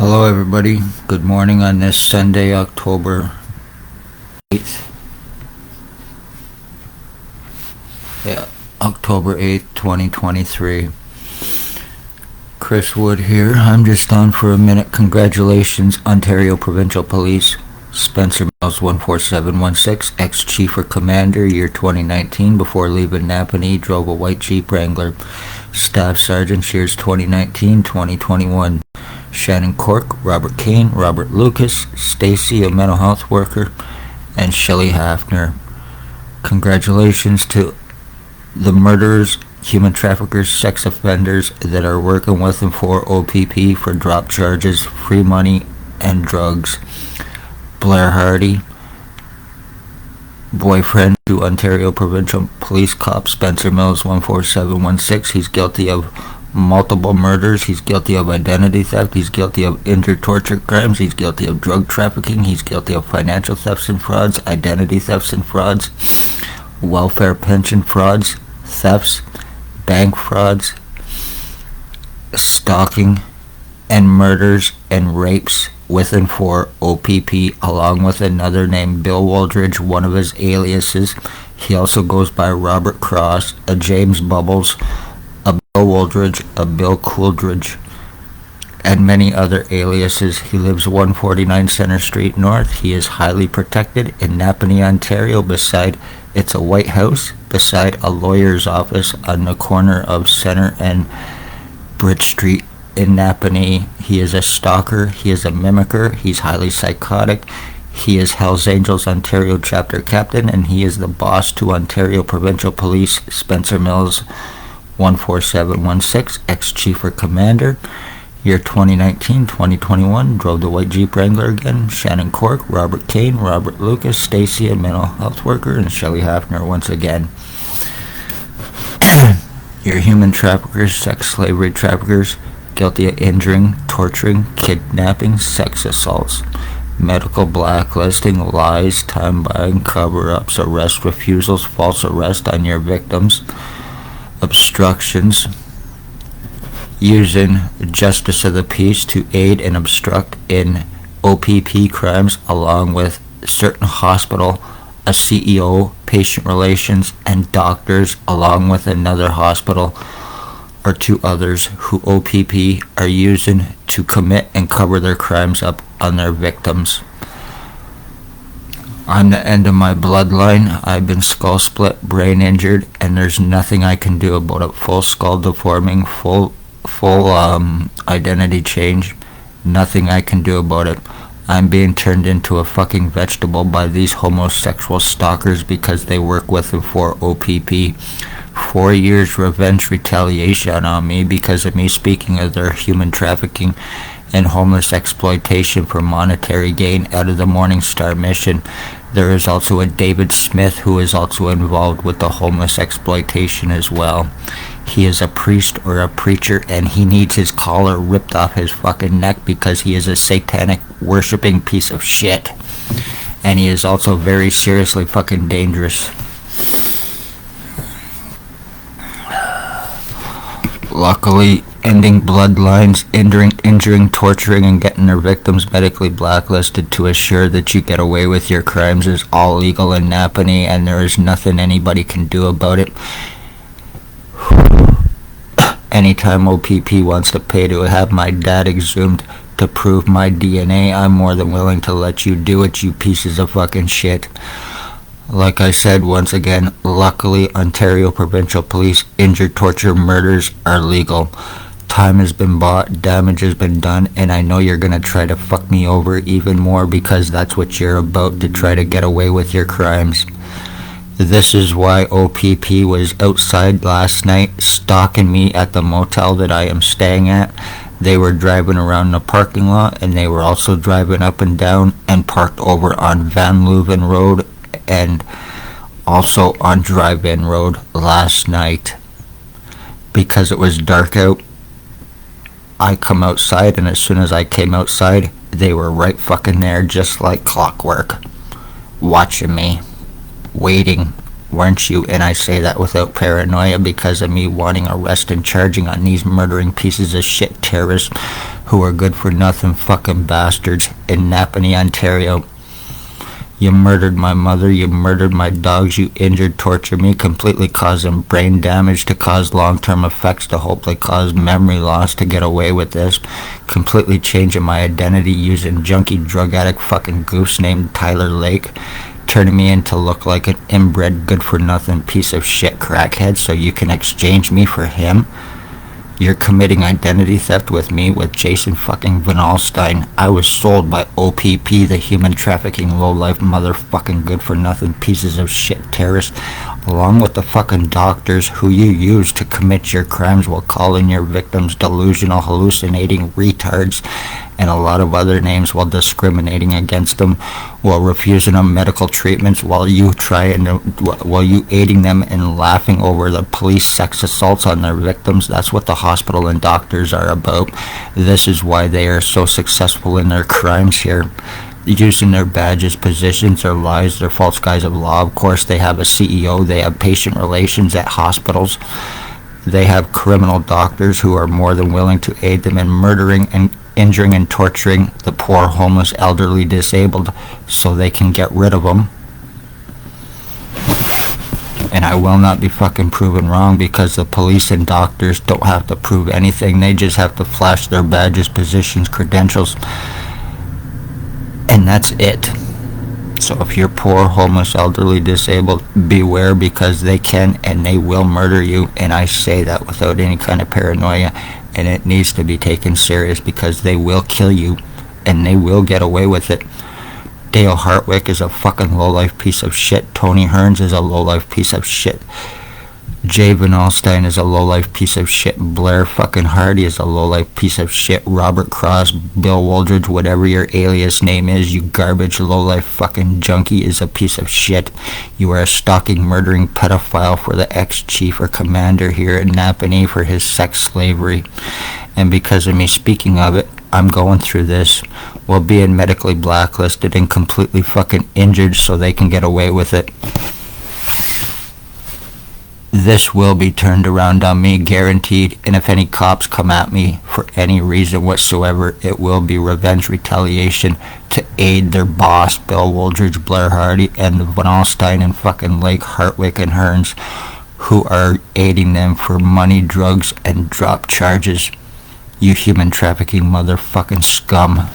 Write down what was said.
Hello everybody, good morning on this Sunday, October 8th. October 8th, 2023. Chris Wood here. I'm just on for a minute. Congratulations, Ontario Provincial Police. Spencer Mills 14716, ex-chief or commander, year 2019. Before leaving Napanee, drove a white Jeep Wrangler. Staff Sergeant, years 2019-2021. Shannon Cork, Robert Kane, Robert Lucas, Stacy, a mental health worker, and Shelley Hafner. Congratulations to the murderers, human traffickers, sex offenders that are working with and for O.p.p. for drop charges, free money, and drugs. Blair Hardy, boyfriend to Ontario Provincial Police Cop Spencer Mills 14716. He's guilty of multiple murders. He's guilty of identity theft. He's guilty of injured torture crimes. He's guilty of drug trafficking. He's guilty of financial thefts and frauds, identity thefts and frauds, welfare pension frauds, thefts, bank frauds, stalking, and murders and rapes with and for O.p.p. along with another named Bill Wooldridge, one of his aliases. He also goes by Robert Cross, a James Bubbles, a Bill Wooldridge, a Bill Cooldridge, and many other aliases. He lives 149 Centre Street North. He is highly protected in Napanee, Ontario. It's a White House beside a lawyer's office on the corner of Centre and Bridge Street in Napanee. He is a stalker. He is a mimicker. He's highly psychotic. He is Hells Angels Ontario chapter captain, and he is the boss to Ontario Provincial Police. Spencer Mills 14716, ex-chief or commander, year 2019-2021, drove the white Jeep Wrangler again. Shannon Cork, Robert Kane, Robert Lucas, Stacy, a mental health worker, and Shelley Hafner once again. Your human traffickers, sex slavery traffickers, guilty of injuring, torturing, kidnapping, sex assaults, medical blacklisting, lies, time buying, cover-ups, arrest refusals, false arrest on your victims, obstructions, using justice of the peace to aid and obstruct in O.p.p. crimes, along with certain hospital, a CEO, patient relations, and doctors, along with another hospital or two others who O.p.p. are using to commit and cover their crimes up on their victims. I'm the end of my bloodline. I've been skull split, brain injured, and there's nothing I can do about it. Full skull deforming, full identity change. Nothing I can do about it. I'm being turned into a fucking vegetable by these homosexual stalkers because they work with and for O.p.p. 4 years revenge retaliation on me because of me speaking of their human trafficking and homeless exploitation for monetary gain out of the Morning Star mission. There is also a David Smith who is also involved with the homeless exploitation as well. He is a priest or a preacher, and he needs his collar ripped off his fucking neck because he is a satanic worshipping piece of shit. And he is also very seriously fucking dangerous. Luckily, ending bloodlines, injuring, torturing, and getting their victims medically blacklisted to assure that you get away with your crimes is all legal in Napanee, and there is nothing anybody can do about it. Anytime O.p.p. wants to pay to have my dad exhumed to prove my DNA, I'm more than willing to let you do it, you pieces of fucking shit. Like I said, once again, luckily, Ontario Provincial Police injured, torture, murders are legal. Time has been bought, damage has been done, and I know you're gonna try to fuck me over even more because that's what you're about, to try to get away with your crimes. This is why O.p.p. was outside last night stalking me at the motel that I am staying at. They were driving around the parking lot, and they were also driving up and down and parked over on Van Leuven Road and also on Drive-In Road last night. Because it was dark out, I come outside, and as soon as I came outside, they were right fucking there, just like clockwork, watching me, waiting weren't you? And I say that without paranoia because of me wanting arrest and charging on these murdering pieces of shit terrorists who are good for nothing fucking bastards in Napanee, Ontario. You murdered my mother, you murdered my dogs, you injured, tortured me, completely causing brain damage to cause long-term effects, to hopefully cause memory loss to get away with this, completely changing my identity using junkie drug addict fucking goose named Tyler Lake, turning me into look like an inbred good-for-nothing piece of shit crackhead so you can exchange me for him. You're committing identity theft with me, with Jason fucking Van Alstyne. I was sold by O.p.p, the human trafficking low-life motherfucking good-for-nothing pieces of shit terrorists, along with the fucking doctors who you use to commit your crimes while calling your victims delusional, hallucinating retards, and a lot of other names while discriminating against them, while refusing them medical treatments, while you aiding them and laughing over the police sex assaults on their victims. That's what the hospital and doctors are about. This is why they are so successful in their crimes here. Using their badges, positions, their lies, their false guise of law. Of course, they have a CEO, they have patient relations at hospitals. They have criminal doctors who are more than willing to aid them in murdering and injuring and torturing the poor, homeless, elderly, disabled, so they can get rid of them. And I will not be fucking proven wrong because the police and doctors don't have to prove anything. They just have to flash their badges, positions, credentials, and that's it. So if you're poor, homeless, elderly, disabled, beware because they can and they will murder you. And I say that without any kind of paranoia. And it needs to be taken serious because they will kill you and they will get away with it. Dale Hartwick is a fucking low-life piece of shit. Tony Hearns is a low-life piece of shit. Jay Van Alstyne is a low-life piece of shit. Blair fucking Hardy is a low-life piece of shit. Robert Cross, Bill Woldridge, whatever your alias name is, you garbage low-life fucking junkie, is a piece of shit. You are a stalking, murdering pedophile for the ex-chief or commander here at Napanee for his sex slavery. And because of me speaking of it, I'm going through this while being medically blacklisted and completely fucking injured so they can get away with it. This will be turned around on me, guaranteed, and if any cops come at me for any reason whatsoever, it will be revenge retaliation to aid their boss, Bill Woldridge, Blair Hardy, and the Van Alstyne and fucking Lake, Hartwick, and Hearns, who are aiding them for money, drugs, and drop charges. You human trafficking motherfucking scum.